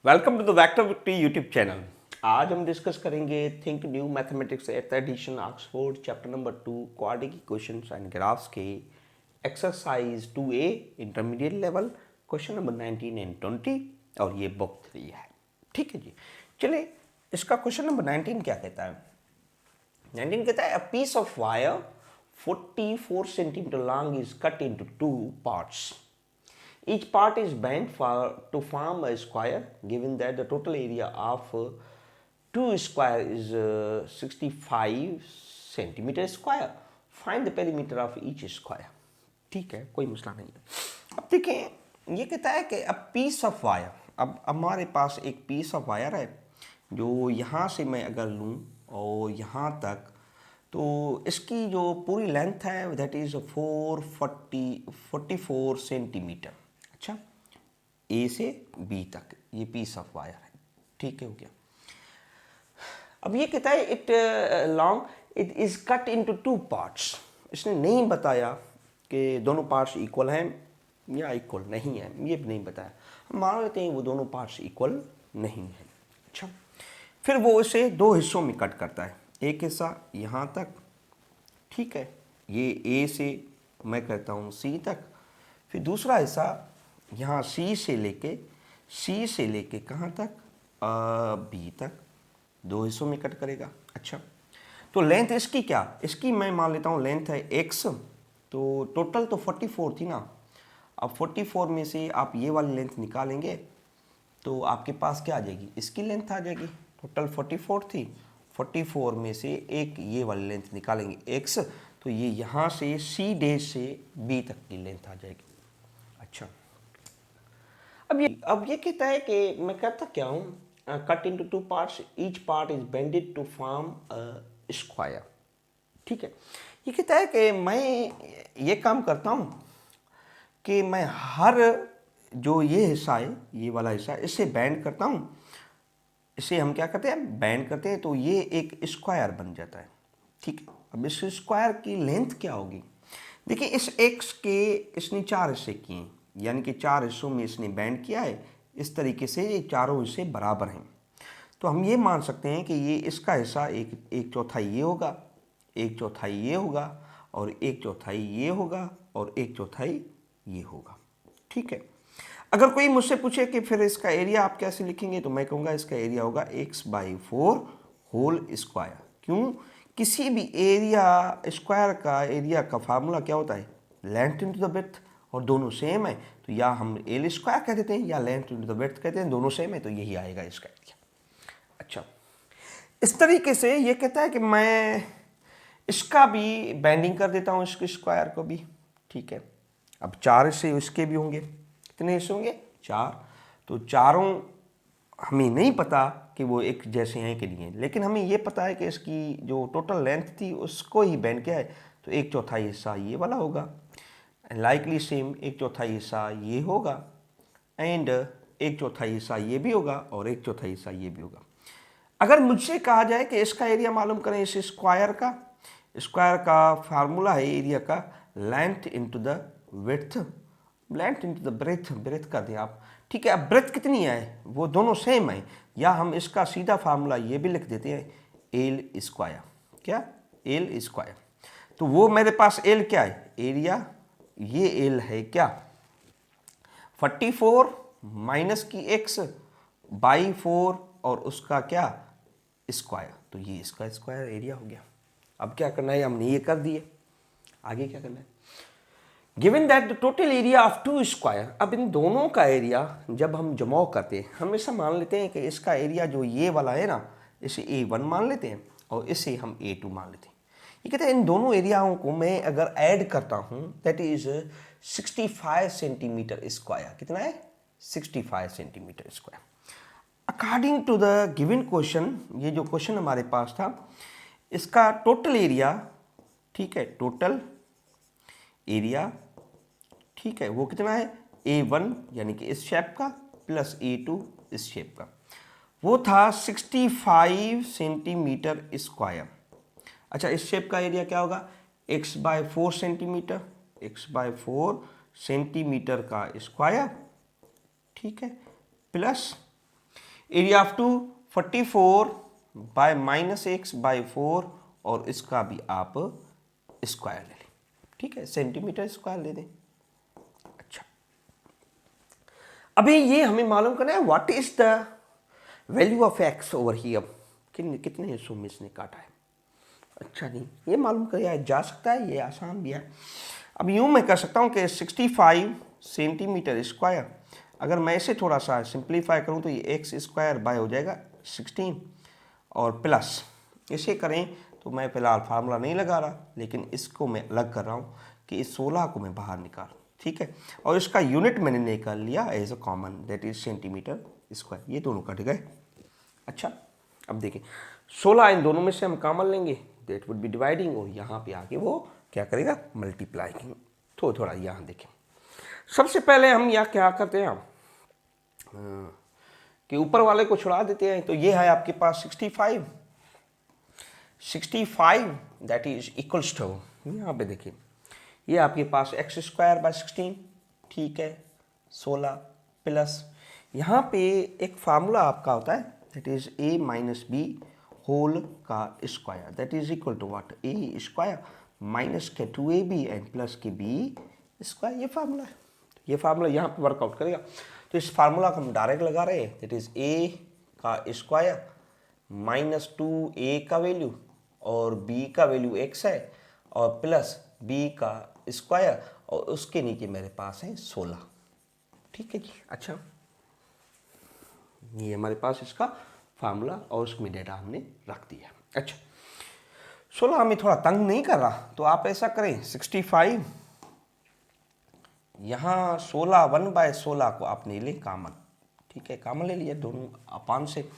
Welcome to the vector victory YouTube channel. आज हम discuss करेंगे think new mathematics eight edition Oxford chapter number 2 quadratic equations and graphs के exercise 2A intermediate level question number 19 and 20 और ये book 3 है। ठीक है जी, चलिए इसका क्वेश्चन नंबर 19 क्या कहता है। 19 कहता है a piece of wire 44 centimetre long is cut into two parts. Each part is bent to form a square. Given that the total area of two square is 65 centimeter square, find the perimeter of each square. ठीक है, कोई मसला नहीं है। अब देखें, ये कहता है कि a piece of wire, अब हमारे पास एक piece of wire है जो यहाँ से मैं अगर लूँ और यहाँ तक, तो इसकी जो पूरी लेंथ है दैट इज़ 44 सेंटीमीटर। अच्छा, ए से बी तक ये पीस ऑफ वायर है। ठीक है, हो गया। अब ये कहता है it it is cut into two parts. इसने नहीं बताया कि दोनों पार्ट्स इक्वल हैं या इक्वल नहीं है, ये भी नहीं बताया। हम मान लेते हैं वो दोनों पार्ट्स इक्वल नहीं है। अच्छा, फिर वो इसे दो हिस्सों में कट करता है। एक हिस्सा यहाँ तक, ठीक है, ये ए से मैं कहता हूँ सी तक, फिर दूसरा हिस्सा यहाँ सी से लेके कहाँ तक, बी तक, दो हिस्सों में कट करेगा। अच्छा, तो लेंथ इसकी क्या, इसकी मैं मान लेता हूँ लेंथ है x, तो टोटल तो 44 थी ना। अब 44 में से आप ये वाली लेंथ निकालेंगे तो आपके पास क्या आ जाएगी, इसकी लेंथ आ जाएगी। टोटल 44 थी, 44 में से एक ये वाली लेंथ निकालेंगे x, तो ये यहाँ से सी डैश से बी तक की लेंथ आ जाएगी। अच्छा, अब ये कहता है कि मैं कहता क्या हूँ, cut into two parts, each part is bended to form a square. ठीक है, ये कहता है कि मैं ये काम करता हूँ कि मैं हर जो ये हिस्सा है, ये वाला हिस्सा, इसे बेंड करता हूँ। इसे हम क्या करते हैं, बेंड करते हैं, तो ये एक स्क्वायर बन जाता है। ठीक है, अब इस स्क्वायर की लेंथ क्या होगी। देखिए, इस एक्स के इसने चार हिस्से किए हैं, यानी कि चार हिस्सों में इसने बेंड किया है। इस तरीके से ये चारों हिस्से बराबर हैं, तो हम ये मान सकते हैं कि ये इसका हिस्सा एक चौथाई ये होगा, एक चौथाई ये होगा, और एक चौथाई ये होगा, और एक चौथाई ये होगा। ठीक है, अगर कोई मुझसे पूछे कि फिर इसका एरिया आप कैसे लिखेंगे, तो मैं कहूँगा इसका एरिया होगा x/4 होल स्क्वायर। क्यों, किसी भी एरिया स्क्वायर का एरिया का फार्मूला क्या होता है, लेंथ इनटू द विड्थ, और दोनों सेम है तो या हम एल स्क्वायर कह देते हैं या लेंथ इनटू द विड्थ कहते हैं, दोनों सेम है तो यही आएगा इसका एरिया। अच्छा, इस तरीके से ये कहता है कि मैं इसका भी बेंडिंग कर देता हूँ, इसके स्क्वायर को भी। ठीक है, अब चार हिस्से इसके भी होंगे, कितने हिस्से होंगे, चार, तो चारों हमें नहीं पता कि वो एक जैसे हैं कि नहीं है, लेकिन हमें ये पता है कि इसकी जो टोटल लेंथ थी उसको ही बेंड किया है, तो एक चौथाई हिस्सा ये वाला होगा, लाइकली सेम एक चौथाई हिस्सा ये होगा, एंड एक चौथाई हिस्सा ये भी होगा, और एक चौथाई हिस्सा ये भी होगा। अगर मुझसे कहा जाए कि इसका एरिया मालूम करें, इस स्क्वायर का फार्मूला है एरिया का length into the width, length into the breadth कर दिया आप। ठीक है, अब ब्रेथ कितनी है, वो दोनों सेम है, या हम इसका सीधा फार्मूला ये भी लिख देते हैं, एल स्क्वायर। क्या, एल स्क्वायर, तो वो मेरे पास एल क्या है, एरिया, ये एल है क्या, 44 माइनस की x/4 और उसका क्या, स्क्वायर, तो ये इसका स्क्वायर एरिया हो गया। अब क्या करना है, हमने ये कर दिए, आगे क्या करना है। Given that the total area of two square, अब इन दोनों का एरिया जब हम जमाव करते हैं, हम ऐसा मान लेते हैं कि इसका एरिया जो ये वाला है ना, इसे A1 मान लेते हैं और इसे हम A2 मान लेते हैं। ये कहते हैं इन दोनों एरियाओं को मैं अगर ऐड करता हूँ दैट इज 65 सेंटीमीटर स्क्वायर। कितना है, 65 centimetre square. According to the given question, ये जो क्वेश्चन हमारे पास था, इसका टोटल एरिया, ठीक है, टोटल एरिया, ठीक है, वो कितना है, A1 यानी कि इस शेप का प्लस A2 इस शेप का, वो था 65 सेंटीमीटर स्क्वायर। अच्छा, इस शेप का एरिया क्या होगा, x/4 सेंटीमीटर, x/4 सेंटीमीटर का स्क्वायर, ठीक है, plus area of 244 bye -x/4 और इसका भी आप स्क्वायर ले लें, ठीक है, सेंटीमीटर स्क्वायर ले दें। अच्छा, अभी ये हमें मालूम करना है what is the value of x over here, कितने हिस्सों में इसने काटा है। अच्छा जी, ये मालूम किया जा सकता है, ये आसान भी है। अब यूँ मैं कह सकता हूँ कि 65 सेंटीमीटर स्क्वायर, अगर मैं इसे थोड़ा सा सिंप्लीफाई करूँ तो ये एक्स स्क्वायर बाय हो जाएगा 16 और प्लस इसे करें तो मैं फ़िलहाल फार्मूला नहीं लगा रहा, लेकिन इसको मैं अलग कर रहा हूँ कि इस 16 को मैं बाहर निकाल, ठीक है, और इसका यूनिट मैंने निकाल लिया as a common, that is centimetre square. ये दोनों कट गए। अच्छा, अब देखिए 16 इन दोनों में से हम कॉमन लेंगे, दैट वुड बी डिवाइडिंग, और यहाँ पे आके वो क्या करेगा, मल्टीप्लाई। तो थोड़ा यहाँ देखें, सबसे पहले हम यहाँ क्या करते हैं कि ऊपर वाले को छुड़ा देते हैं। तो ये है आपके पास 65 दैट इज इक्वल्स टू, यहाँ पे देखिए ये आपके पास एक्स स्क्वायर बाय 16, ठीक है, 16 प्लस यहाँ पे एक फार्मूला आपका होता है that is a minus b whole का square, that is equal to what, a square minus के 2ab एंड प्लस के b स्क्वायर। ये फार्मूला है, ये फार्मूला यहाँ पे वर्कआउट करेगा। तो इस फार्मूला को हम डायरेक्ट लगा रहे हैं, दैट इज a का स्क्वायर माइनस 2a का वैल्यू और b का वैल्यू x है और प्लस b का स्क्वायर और उसके नीचे मेरे पास है 16, ठीक है जी। अच्छा, ये हमारे पास इसका फार्मूला और उसमें डेटा हमने रख दिया। अच्छा, 16 हमें थोड़ा तंग नहीं कर रहा, तो आप ऐसा करें 65 यहाँ 16 1/16 को आपने ले कॉमन, ठीक है, कॉमन ले लिया दोनों अपान से,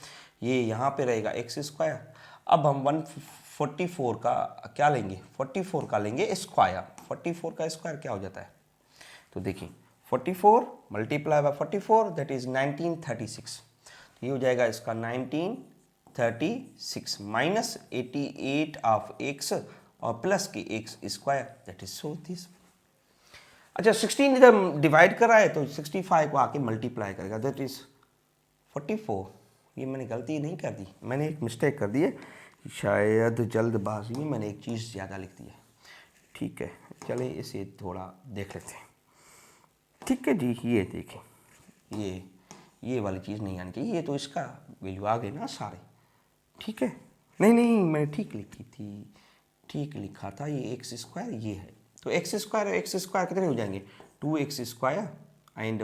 ये यहाँ पे रहेगा एक्स स्क्वायर। अब हम 144 का क्या लेंगे, 44 का लेंगे स्क्वायर। 44 का स्क्वायर क्या हो जाता है, तो देखिए 44 मल्टीप्लाई बाय 44 दैट इज 1936, तो ये हो जाएगा इसका 1936 माइनस 88 ऑफ एक्स और प्लस के एक्स स्क्वायर दैट इज 34। अच्छा, 16 जब डिवाइड कर रहा है तो 65 को आके मल्टीप्लाई करेगा, दैट इज 44। ये मैंने गलती नहीं कर दी, मैंने एक मिस्टेक कर दी है, शायद जल्दबाजी में मैंने एक चीज़ ज़्यादा लिख दी है, ठीक है, चले इसे थोड़ा देख लेते हैं, ठीक है जी। ये देखें, ये वाली चीज़ नहीं आनी चाहिए, ये तो इसका वैल्यू आ गए ना सारे, ठीक है, नहीं मैंने ठीक लिखी थी, ठीक लिखा था, ये एक्स स्क्वायर ये है, तो एक्स स्क्वायर कितने हो जाएंगे, 2x स्क्वायर एंड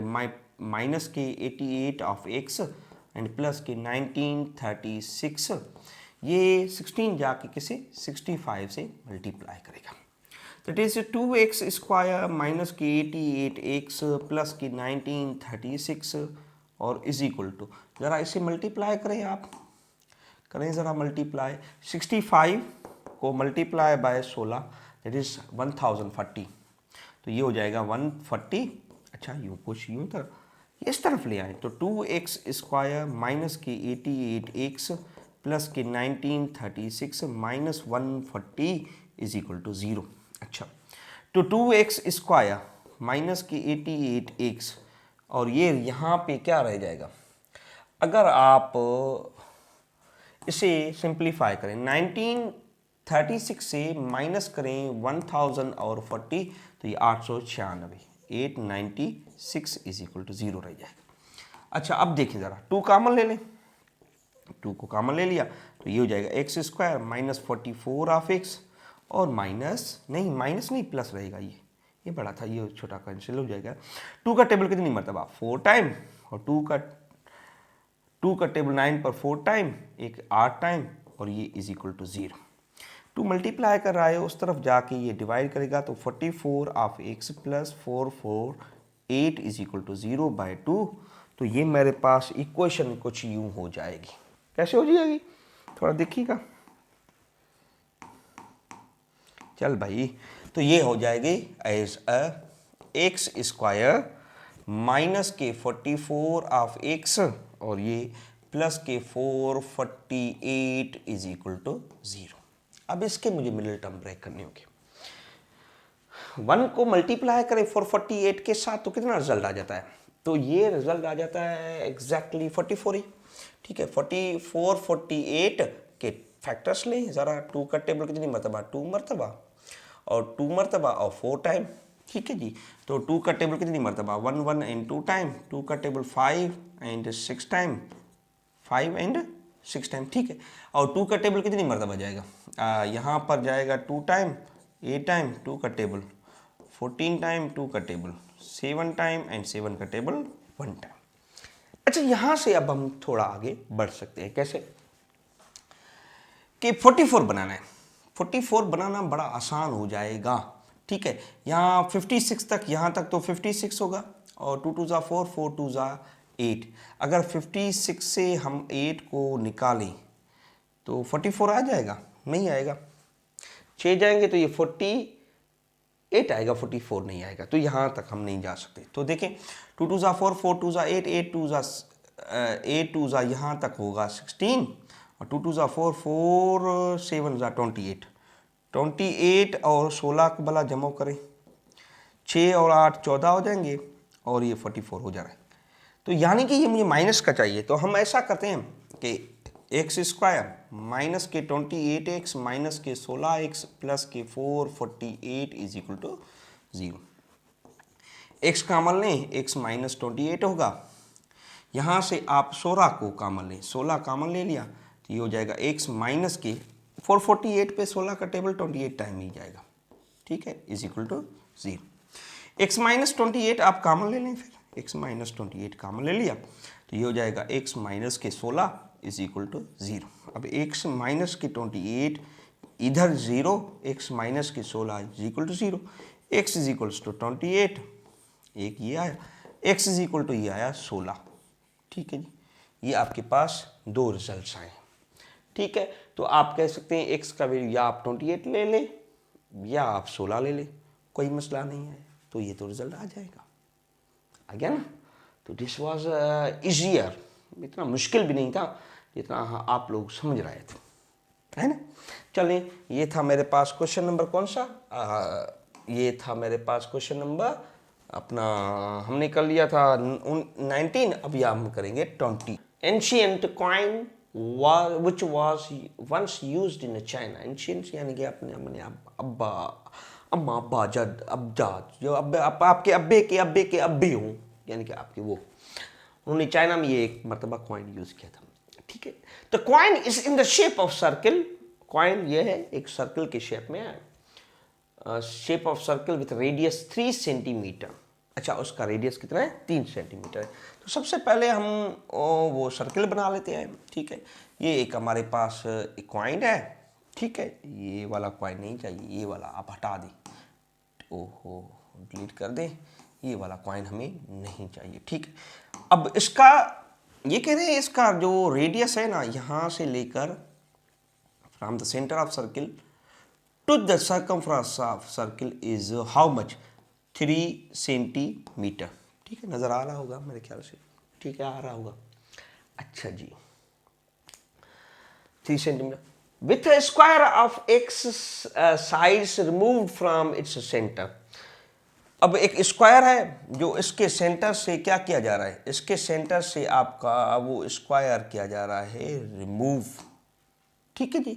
माइनस के 88 ऑफ एक्स एंड प्लस के 1936, ये 16 जाके किसे 65 से मल्टीप्लाई करेगा, that is 2x square minus के 88x प्लस के 1936 और इज इक्वल टू, ज़रा इसे मल्टीप्लाई करें, आप करें ज़रा मल्टीप्लाई, 65 को मल्टीप्लाई बाय 16 दैट इज 1040, तो ये हो जाएगा 140। अच्छा, यूँ कुछ यूँ तरफ इस तरफ ले आए तो 2x स्क्वायर माइनस के 88x प्लस के 1936 माइनस 140 इज इक्वल टू 0। अच्छा, तो 2x स्क्वायर माइनस के 88x और ये यहाँ पे क्या रह जाएगा, अगर आप इसे सिंप्लीफाई करें 1936 से माइनस करें 1000 और 40 तो ये 896, 896 इज इक्वल टू 0 रह जाएगा। अच्छा, अब देखिए ज़रा 2 कॉमन ले लें, 2 को कॉमन ले लिया तो ये हो जाएगा x square minus 44 of x और माइनस नहीं प्लस रहेगा, ये बड़ा था, ये छोटा कैंसिल हो जाएगा। 2 का टेबल कितनी मरतबा 4 टाइम और 2 का टेबल 9 पर 4 टाइम, एक 8 टाइम और ये इज इक्वल टू 0। 2 मल्टीप्लाई कर रहा है, उस तरफ जाके ये डिवाइड करेगा तो 44 of x plus 448 is equal to 0/2, तो ये मेरे पास इक्वेशन कुछ यूँ हो जाएगी। कैसे हो जाएगी, थोड़ा देखिएगा, चल भाई, तो ये हो जाएगी as a x square minus के 44 ऑफ एक्स और ये प्लस के 448 इज इक्वल टू 0। अब इसके मुझे मिडिल टर्म ब्रेक करनी होगी, 1 को मल्टीप्लाई करें 448 के साथ तो कितना रिजल्ट आ जाता है, तो ये रिजल्ट आ जाता है एग्जैक्टली 44 ही। ठीक है। 44 48 के फैक्टर्स लें ज़रा। 2 का टेबल कितनी मरतबा, 2 मरतबा, और 2 मरतबा और 4 टाइम, ठीक है जी। तो 2 का टेबल कितनी मरतबा, 1 1 एंड 2 टाइम, 2 का table 5 and 6 time, 5 and 6 time, ठीक है। और 2 का टेबल कितनी मरतबा जाएगा, यहाँ पर जाएगा 2 टाइम, 8 टाइम 2 का टेबल, 14 टाइम 2 का टेबल, 7 टाइम एंड 7 का टेबल 1 टाइम। अच्छा, यहाँ से अब हम थोड़ा आगे बढ़ सकते हैं। कैसे कि 44 बनाना है। 44 बनाना बड़ा आसान हो जाएगा, ठीक है। यहाँ 56 तक, यहाँ तक तो 56 होगा, और 2 2 ज़ा 4, 4 2 ज़ा 8। अगर 56 से हम 8 को निकालें तो 44 आ जाएगा, नहीं आएगा। 6 जाएंगे तो ये 48 आएगा, 44 नहीं आएगा। तो यहाँ तक हम नहीं जा सकते। तो देखें, 2 2 ज़ा 4, 4 2 ज़ा 8, 8 2 ज़ा यहाँ तक होगा 16, और 2 2 ज़ा 4, 4 7 ज़ा 28, 28 और 16 को भला जमा करें, 6 और 8 14 हो जाएंगे, और ये 44 हो जा रहा है। तो यानी कि ये मुझे माइनस का चाहिए। तो हम ऐसा करते हैं कि एक्स स्क्वायर माइनस के 28x माइनस के 16x प्लस के 448 is equal to 0। X common लें, एक्स माइनस 28 होगा। यहाँ से आप 16 को कामन लें, 16 कामन ले लिया तो ये हो जाएगा एक्स माइनस के 448 पे 16 का टेबल 28 टाइम ही जाएगा, ठीक है, is equal to 0। X minus 28 आप कामन ले लें, फिर एक्स माइनस 28 कामन ले लिया तो ये हो जाएगा एक्स माइनस के 16 इज इक्वल टू 0। अब एक्स माइनस के 28 इधर 0, एक्स माइनस के 16 is equal to 0, x is equals to 28, एक ये आया, एक्स इज इक्वल टू ये आया 16, ठीक है जी। ये आपके पास दो रिजल्ट्स आए, ठीक है। तो आप कह सकते हैं एक्स का वैल्यू या आप 28 ले लें या आप 16 ले लें, कोई मसला नहीं है। तो ये तो रिजल्ट आ जाएगा, आ गया ना। तो दिस वाज इजियर, इतना मुश्किल भी नहीं था जितना आप लोग समझ रहे थे, है ना। चलें, ये था मेरे पास क्वेश्चन नंबर कौन सा, ये था मेरे पास क्वेश्चन नंबर अपना, हमने कर लिया था 19, अब यह हम करेंगे 20। Ancient coin which was once used in China। Ancient यानी कि अपने अब्बा अम्मा अब्बा जद अबजाद, जो आपके अब्बे के अब्बे के अब्बे हों, यानी कि आपके वो, उन्होंने चाइना में ये एक मरतबा कॉइन यूज़ किया था, ठीक है। तो coin is in the shape of circle, coin ये है एक सर्कल के शेप में है, shape of circle with radius 3 centimetre. अच्छा, उसका रेडियस कितना है, 3 सेंटीमीटर है। तो सबसे पहले हम वो सर्कल बना लेते हैं, ठीक है। ये एक हमारे पास एक कॉइन है, ठीक है। ये वाला कॉइन नहीं चाहिए, ये वाला आप हटा दें, ओहो डिलीट कर दें, ये वाला कॉइन हमें नहीं चाहिए, ठीक है। अब इसका ये कह रहे हैं इसका जो रेडियस है ना, यहाँ से लेकर from the centre of circle to the circumference of circle is how much, 3 centimetre, ठीक है। नज़र आ रहा होगा मेरे ख्याल से, ठीक है, आ रहा होगा। अच्छा जी, 3 centimetre with a square of x sides removed from its center। अब एक स्क्वायर है जो इसके सेंटर से क्या किया जा रहा है, इसके सेंटर से आपका वो स्क्वायर किया जा रहा है रिमूव, ठीक है जी।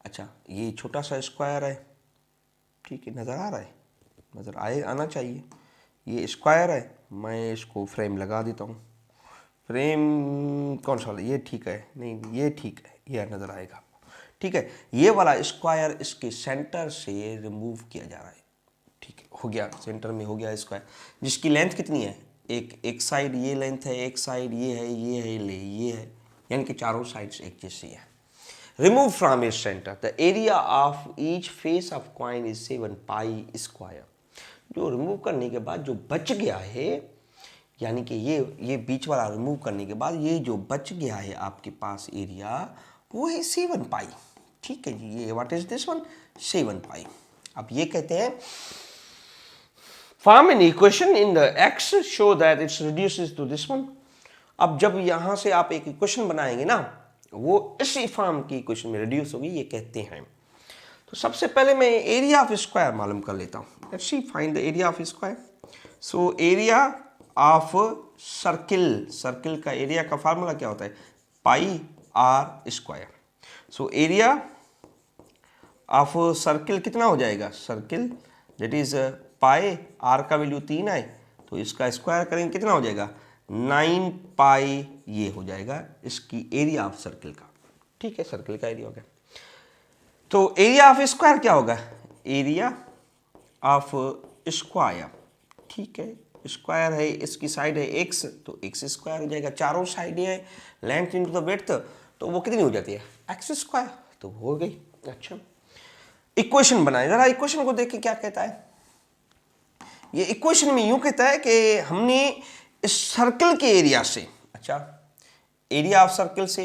अच्छा, ये छोटा सा स्क्वायर है, ठीक है, नज़र आ रहा है, नज़र आना चाहिए। ये स्क्वायर है, मैं इसको फ्रेम लगा देता हूँ। फ्रेम कौन सा वाला, ये ठीक है, नहीं ये ठीक है, ये नज़र आएगा, ठीक है। ये वाला स्क्वायर इसके सेंटर से रिमूव किया जा रहा है, ठीक है, हो गया, सेंटर में हो गया स्क्वायर, जिसकी लेंथ कितनी है, एक साइड ये लेंथ है, एक साइड ये है, ये है, ये है, यानी कि चारों साइड्स एक जैसी है। Remove from its centre the area of each face of coin is 7 pi square. जो रिमूव करने के बाद जो बच गया है, यानी कि ये बीच वाला रिमूव करने के बाद ये जो बच गया है आपके पास एरिया, वो है 7 पाई, ठीक है जी। ये what is this one, 7 pi. अब ये कहते हैं form an equation in the x show that it's reduces to this one. अब जब यहां से आप एक इक्वेशन बनाएंगे ना, वो इसी फॉर्म की इक्वेशन में रिड्यूस होगी, ये कहते हैं। तो सबसे पहले मैं एरिया ऑफ स्क्वायर मालूम कर लेता हूं। Let's see find the area of square. So area of circle, circle का एरिया का फार्मूला क्या होता है, pi r square. So area of circle कितना हो जाएगा, circle that is pi, r का वैल्यू 3 है तो इसका स्क्वायर करेंगे कितना हो जाएगा 9 पाई, ये हो जाएगा इसकी एरिया ऑफ सर्किल का। ठीक है, सर्किल का एरिया हो गया। तो एरिया ऑफ स्क्वायर क्या होगा, एरिया ऑफ स्क्वायर। ठीक है, स्क्वायर है, इसकी साइड है x तो x स्क्वायर हो जाएगा, चारों साइड है लेंथ इनटू द विड्थ तो वो कितनी हो जाती है x स्क्वायर, तो हो गई। अच्छा, इक्वेशन बनाए, जरा इक्वेशन को देख के क्या कहता है। ये इक्वेशन में यूं कहता है कि हमने इस सर्कल के एरिया से, अच्छा एरिया ऑफ सर्कल से,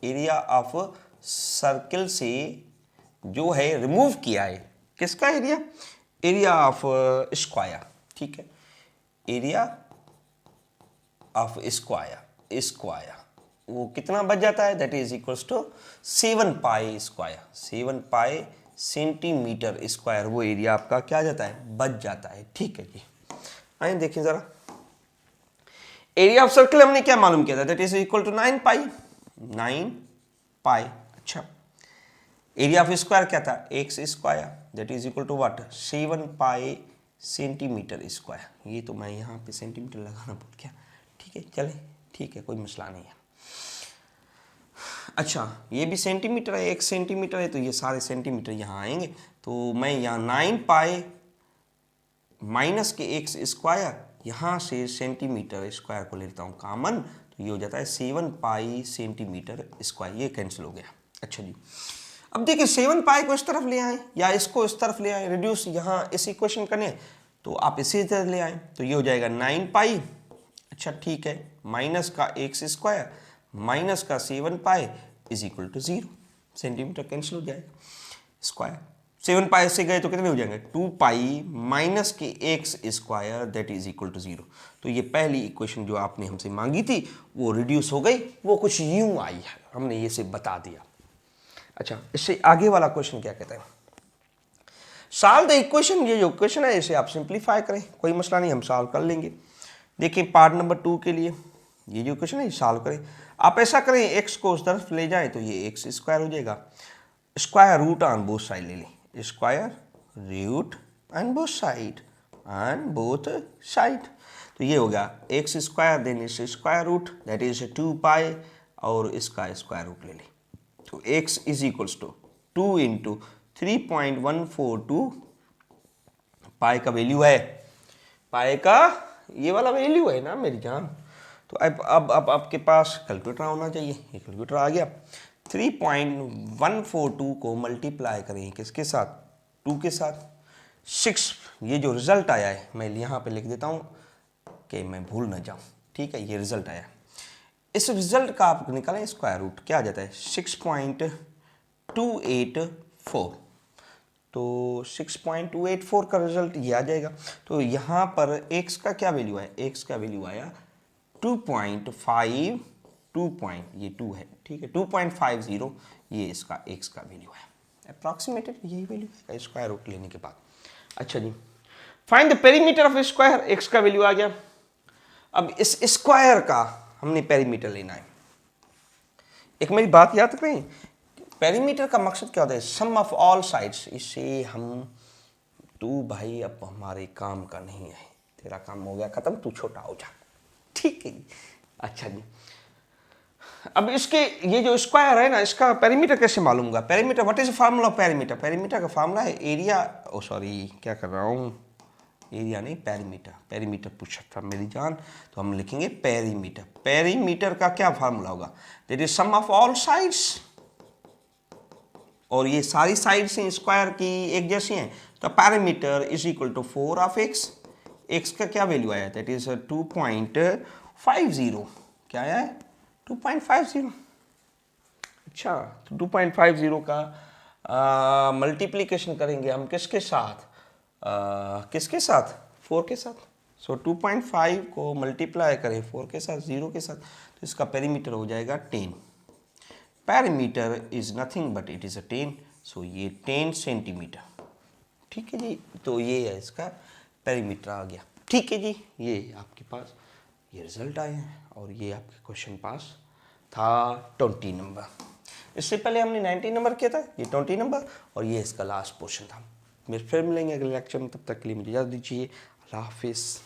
एरिया ऑफ सर्कल से जो है रिमूव किया है, किसका एरिया, एरिया ऑफ स्क्वायर। ठीक है, एरिया ऑफ स्क्वायर, स्क्वायर वो कितना बच जाता है, that is equals to 7 pi square, 7 pi centimetre square, वो एरिया आपका क्या जाता है, बच जाता है। ठीक है जी, आइए देखिए जरा, एरिया ऑफ सर्कल हमने क्या मालूम किया था, that is equal to 9 pi, 9 pi. अच्छा, एरिया ऑफ स्क्वायर क्या था, x square that is equal to what, 7 pi centimetre square. ये तो मैं यहाँ पे सेंटीमीटर लगाना भूल गया। ठीक है, चले ठीक है, कोई मसला नहीं है। अच्छा, ये भी सेंटीमीटर है, 1 सेंटीमीटर है तो ये सारे सेंटीमीटर यहाँ आएंगे, तो मैं यहाँ 9 पाई माइनस के एक्स स्क्वायर, यहाँ से सेंटीमीटर स्क्वायर को लेता हूँ कॉमन, तो ये हो जाता है 7 पाई सेंटीमीटर स्क्वायर, ये कैंसिल हो गया। अच्छा जी, अब देखिए 7 पाई को इस तरफ ले आए या इसको इस तरफ ले आए, रिड्यूस यहाँ इस इक्वेशन करने तो आप इसी तरह ले आए, तो ये हो जाएगा 9 पाई। अच्छा ठीक है, माइनस का एक्स स्क्वायर माइनस का 7 pi is equal to 0, centimetre cancel हो जाएगा, स्क्वायर 7 पाई से गए तो कितने हो जाएंगे 2 पाई माइनस के x square that is equal to 0। तो ये पहली इक्वेशन जो आपने हमसे मांगी थी वो रिड्यूस हो गई, वो कुछ यूं आई है, हमने ये से बता दिया। अच्छा, इससे आगे वाला क्वेश्चन क्या कहता है, सॉल्व द इक्वेशन, ये जो क्वेश्चन है इसे आप सिंप्लीफाई करें, कोई मसला नहीं, हम सॉल्व कर लेंगे। देखिए पार्ट नंबर 2 के लिए ये जो क्वेश्चन है सॉल्व करें, आप ऐसा करें एक्स को उस तरफ ले जाएं तो ये एक्स स्क्वायर हो जाएगा, square root on both side ले लें, square root on both side, on both side, तो ये हो गया x square then is square root that is 2 pi और इसका स्क्वायर रूट ले लें, तो x is equals to 2 into 3.142 pi का वैल्यू है, पाई का ये वाला वैल्यू है ना मेरी जान। तो अब आपके पास कैलकुलेटर होना चाहिए, ये कैलकुलेटर आ गया। 3.142 को मल्टीप्लाई करें किसके साथ, 2 के साथ, 6, ये जो रिजल्ट आया है मैं यहाँ पे लिख देता हूँ कि मैं भूल ना जाऊँ। ठीक है, ये रिजल्ट आया, इस रिजल्ट का आप निकालें स्क्वायर रूट, क्या आ जाता है 6.284, तो 6.284 का रिजल्ट ये आ जाएगा। तो यहाँ पर x का क्या वैल्यू है, x का वैल्यू आया 2.5, 2 पॉइंट ये 2 है, ठीक है 2.50, ये इसका x का वैल्यू है, अप्रॉक्सीमेटेड यही वैल्यू है स्क्वायर रूट लेने के बाद। अच्छा जी, find the perimeter of square, x का वैल्यू आ गया। अब इस स्क्वायर का हमने पेरीमीटर लेना है। एक मेरी बात याद रखें, पेरीमीटर का मकसद क्या होता है, सम ऑफ ऑल साइड्स, इससे हम, तू भाई अब हमारे काम का नहीं है, तेरा काम हो गया खत्म, तू छोटा हो जा, ठीक है। अच्छा जी, अब इसके ये जो स्क्वायर है ना, इसका पेरीमीटर कैसे मालूम होगा, perimeter what is the formula of perimeter, perimeter का फार्मूला है एरिया, ओ सॉरी क्या कर रहा हूँ, एरिया नहीं पेरीमीटर, पेरीमीटर पूछा था मेरी जान, तो हम लिखेंगे पेरीमीटर। पेरीमीटर का क्या फार्मूला होगा, that is sum of all sides, और ये सारी साइड्स हैं स्क्वायर की एक जैसी हैं, तो perimeter is equal to 4 of x, x का क्या वैल्यू आया, दैट इज 2.50, क्या आया है 2.50। अच्छा, तो 2.50 का मल्टीप्लीकेशन करेंगे हम किसके साथ, किसके साथ, 4 के साथ। सो 2.5 को मल्टीप्लाई करें 4 के साथ, 0 के साथ, तो इसका पेरीमीटर हो जाएगा 10। Perimeter is nothing but it is 10, सो ये 10 सेंटीमीटर, ठीक है जी। तो ये है इसका पेरीमीटर आ गया, ठीक है जी। ये आपके पास ये रिजल्ट आए हैं और ये आपके क्वेश्चन पास था 20 नंबर। इससे पहले हमने 19 नंबर किया था, ये 20 नंबर, और ये इसका लास्ट पोर्शन था। फिर मिलेंगे अगले लेक्चर में, तब तक के लिए मुझे इजाज़त दीजिए। अल्लाह हाफिज़।